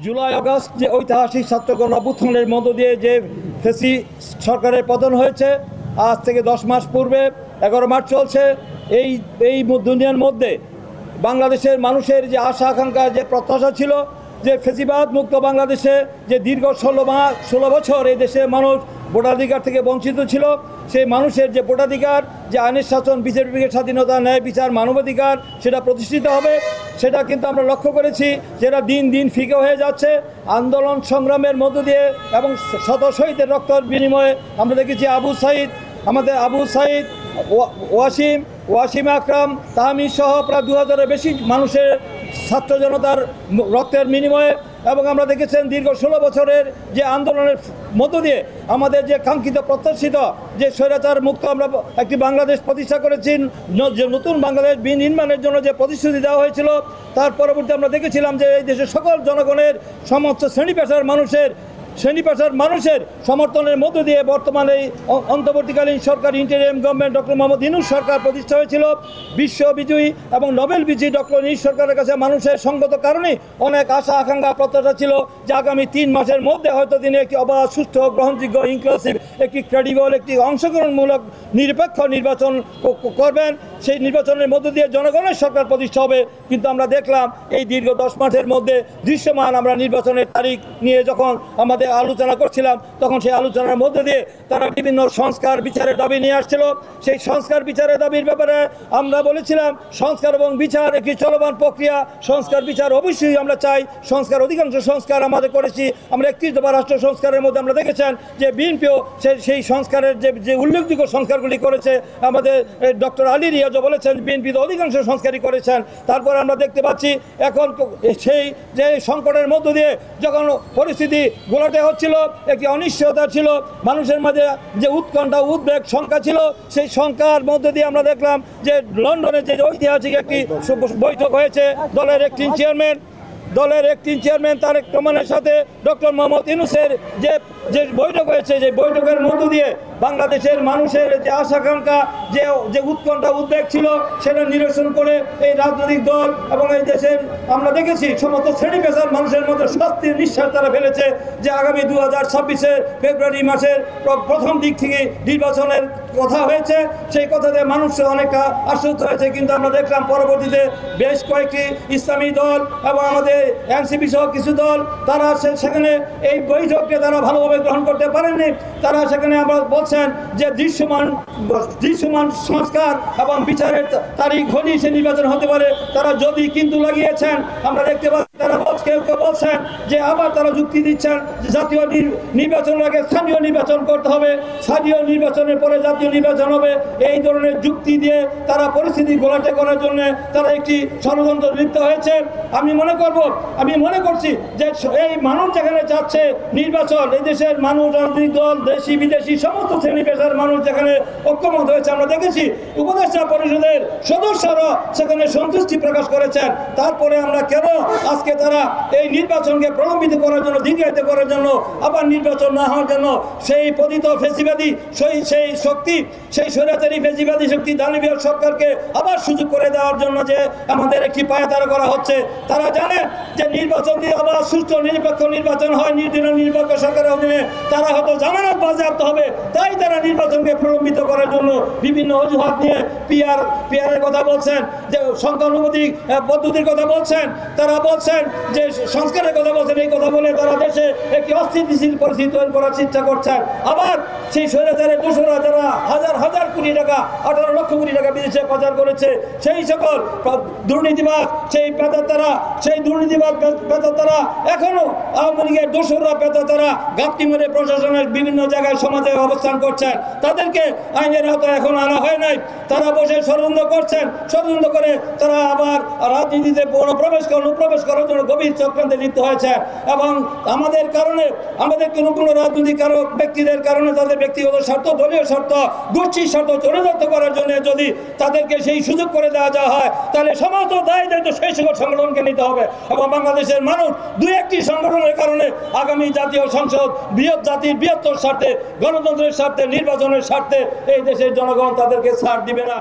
July August যে ঐতিহাসিক ছাত্র গণঅভ্যুত্থানের মধ্য দিয়ে যে ফেসি সরকারের পতন হয়েছে, আজ থেকে 10 মাস পূর্বে 11 মার্চ চলছে। এই দুনিয়ার মধ্যে বাংলাদেশের মানুষের যে আশা আকাঙ্ক্ষা, যে প্রত্যাশা ছিল যে ফেসিবাদ মুক্ত বাংলাদেশে যে দীর্ঘ 16 বছর এই দেশের মানুষ ভোটাধিকার থেকে বঞ্চিত ছিল, সেই মানুষের যে ভোটাধিকার, যে আইনের শাসন, বিচার বিভাগের স্বাধীনতা, ন্যায় বিচার, মানবাধিকার সেটা প্রতিষ্ঠিত হবে, সেটা কিন্তু আমরা লক্ষ্য করেছি যেটা দিন দিন ফিকে হয়ে যাচ্ছে। আন্দোলন সংগ্রামের মধ্য দিয়ে এবং শত শহীদের রক্তের বিনিময়ে আমরা দেখেছি আমাদের আবু সাইদ, ওয়াসিম আকরাম, তাহমিদ সহ প্রায় 2000-এর বেশি মানুষের ছাত্র জনতার রক্তের বিনিময়ে, এবং আমরা দেখেছেন দীর্ঘ 16 বছরের যে আন্দোলনের মধ্য দিয়ে আমাদের যে কাঙ্ক্ষিত প্রত্যাশিত যে স্বৈরাচার মুক্ত আমরা একটি বাংলাদেশ প্রতিষ্ঠা করেছি, যে নতুন বাংলাদেশ বিনির্মাণের জন্য যে প্রতিশ্রুতি দেওয়া হয়েছিল, তার পরবর্তী আমরা দেখেছিলাম যে এই দেশের সকল জনগণের সমস্ত শ্রেণী পেশার মানুষের সমর্থনের মধ্য দিয়ে বর্তমানে এই অন্তর্বর্তীকালীন সরকার interim government doctor Mohammad Yunus সরকার প্রতিষ্ঠা হয়েছিল। বিশ্ববিজয়ী এবং নোবেল বিজয়ী ডক্টর ইউনূস সরকারের কাছে মানুষের সঙ্গত কারণে অনেক আশা আকাঙ্ক্ষা প্রত্যাশা ছিল যে আগামী 3 মাসের মধ্যে হয়তো তিনি একটি অবাধ, সুষ্ঠু, গ্রহণযোগ্য, ইনক্লুসিভ, একটি ক্রেডিবল, একটি অংশগ্রহণমূলক নিরপেক্ষ নির্বাচন করবেন। সেই নির্বাচনের মধ্য দিয়ে জনগণের সরকার প্রতিষ্ঠা হবে। কিন্তু আমরা দেখলাম এই দীর্ঘ 10 মাসের মধ্যে দৃশ্যমান আমরা নির্বাচনের তারিখ নিয়ে যখন আমাদের আলোচনা করছিলাম, তখন সেই আলোচনার মধ্যে দিয়ে তারা বিভিন্ন সংস্কার বিচারের দাবি নিয়ে আসছিল। সেই সংস্কার বিচারের দাবির ব্যাপারে আমরা বলেছিলাম সংস্কার এবং বিচার একটি চলমান প্রক্রিয়া। সংস্কার বিচার অবশ্যই আমরা চাই। অধিকাংশ সংস্কার আমাদের করেছি। আমরা 31 দফা রাষ্ট্র সংস্কারের মধ্যে আমরা দেখেছেন যে বিএনপিও সেই সংস্কারের যে উল্লেখযোগ্য সংস্কারগুলি করেছে। আমাদের ডক্টর আলী রিয়াজও বলেছেন বিএনপি তো অধিকাংশ সংস্কারই করেছেন। তারপরে আমরা দেখতে পাচ্ছি এখন সেই যে সংকটের মধ্য দিয়ে যখন পরিস্থিতি গোলাটে হচ্ছিল, একটি অনিশ্চয়তা ছিল, মানুষের মাঝে যে উৎকণ্ঠা, উদ্বেগ, শঙ্কা ছিল, সেই শঙ্কার মধ্য দিয়ে আমরা দেখলাম যে লন্ডনে যে ঐতিহাসিক একটি বৈঠক হয়েছে দলের একটি চেয়ারম্যান তারেক রহমানের সাথে ডক্টর মোহাম্মদ ইউনূসের যে বৈঠক হয়েছে, যে বৈঠকের মধ্য দিয়ে বাংলাদেশের মানুষের যে আশাকাঙ্ক্ষা, যে উৎকণ্ঠা, উদ্বেগ ছিল, সেটা নিরসন করে এই রাজনৈতিক দল এবং এই দেশের আমরা দেখেছি সমস্ত শ্রেণী পেশার মানুষের মধ্যে স্বস্তির নিঃশ্বাস তারা ফেলেছে যে আগামী 2026-এর ফেব্রুয়ারি মাসের প্রথম দিক থেকে নির্বাচনের কথা হয়েছে। সেই কথাতে মানুষ অনেকটা আশ্বস্ত হয়েছে। কিন্তু আমরা দেখলাম পরবর্তীতে বেশ কয়েকটি ইসলামী দল এবং আমাদের এনসিপি সহ কিছু দল তারা সেখানে এই বৈঠককে তারা ভালোভাবে গ্রহণ করতে পারেননি। তারা সেখানে আমরা বলছেন যে দৃশ্যমান সংস্কার এবং বিচারের তারিখ হলেই সে নির্বাচন হতে পারে। তারা যদি কিন্তু লাগিয়েছেন। আমরা দেখতে পাচ্ছি তারা কেউ বলছেন যে আবার তারা যুক্তি দিচ্ছেন যে জাতীয় নির্বাচনের আগে স্থানীয় নির্বাচন করতে হবে, স্থানীয় নির্বাচনের পরে জাতীয় নির্বাচন হবে। এই ধরনের যুক্তি দিয়ে তারা পরিস্থিতি ঘোলাটে করার জন্য তারা একটি ষড়যন্ত্র লিপ্ত হয়েছে। আমি মনে করছি যে এই মানুষ যেখানে যাচ্ছে নির্বাচন, এই দেশের মানুষ, রাজনৈতিক দল, দেশি বিদেশি সমস্ত শ্রেণী পেশার মানুষ যেখানে ঐক্যমত হয়েছে। আমরা দেখেছি উপদেষ্টা পরিষদের সদস্যরা সেখানে সন্তুষ্টি প্রকাশ করেছেন। তারপরে আমরা কেন আজকে তারা এই নির্বাচনকে প্রলম্বিত করার জন্য, দীর্ঘায়িত করার জন্য, আবার নির্বাচন না হওয়ার জন্য সেই পতিত ফেসিবাদী সেই স্বৈরাচারী ফেসিবাদী শক্তি দানবীয় সরকারকে আবার সুযোগ করে দেওয়ার জন্য যে আমাদের একটি পায়তারা করা হচ্ছে। তারা জানে যে নির্বাচন দিয়ে আবার সুষ্ঠু নিরপেক্ষ নির্বাচন হয়, নিরপেক্ষ সরকারের অধীনে তারা হয়তো জামানত বাজেয়াপ্ত হবে। তাই তারা নির্বাচনকে প্রলম্বিত করার জন্য বিভিন্ন অজুহাত নিয়ে পিয়ারের কথা বলছেন, যে সংখ্যানুপাতিক পদ্ধতির কথা বলছেন, তারা বলছেন যে সংস্কারের কথা বলছেন। এই কথা বলে তারা দেশে একটি অস্থিতিশীল পরিস্থিতি তৈরি করার চেষ্টা করছেন। আবার সেই স্বৈরাচারের দোষরা যারা হাজার কোটি টাকা, 18 লক্ষ কোটি টাকা বিদেশে পাচার করেছে, সেই সকল দুর্নীতিবাদ, সেই দুর্নীতিবাদ পেতারা এখনো আওয়ামী লীগের দোষরা পেতারা গাপটি মেরে প্রশাসনের বিভিন্ন জায়গায় সমাজে অবস্থান করছেন। তাদেরকে আইনের আওতায় এখন আনা হয় নাই। তারা বসে ষড়যন্ত্র করছেন। ষড়যন্ত্র করে তারা আবার রাজনীতিতে অনুপ্রবেশ করার জন্য গভীর চক্রান্তে লিপ্ত হয়েছে। এবং আমাদের কারণে, আমাদের কোনো রাজনৈতিক ব্যক্তিদের কারণে তাদের ব্যক্তিগত স্বার্থ, দলীয় স্বার্থ, গোষ্ঠীর স্বার্থ চরিতার্থ করার জন্য যদি তাদেরকে সেই সুযোগ করে দেওয়া হয়, তাহলে সমস্ত দায়িত্ব সেই সকল সংগঠনকে নিতে হবে। এবং বাংলাদেশের মানুষ 2-1টি সংগঠনের কারণে আগামী জাতীয় সংসদ জাতির বৃহত্তর স্বার্থে, গণতন্ত্রের স্বার্থে, নির্বাচনের স্বার্থে এই দেশের জনগণ তাদেরকে ছাড় দিবে না।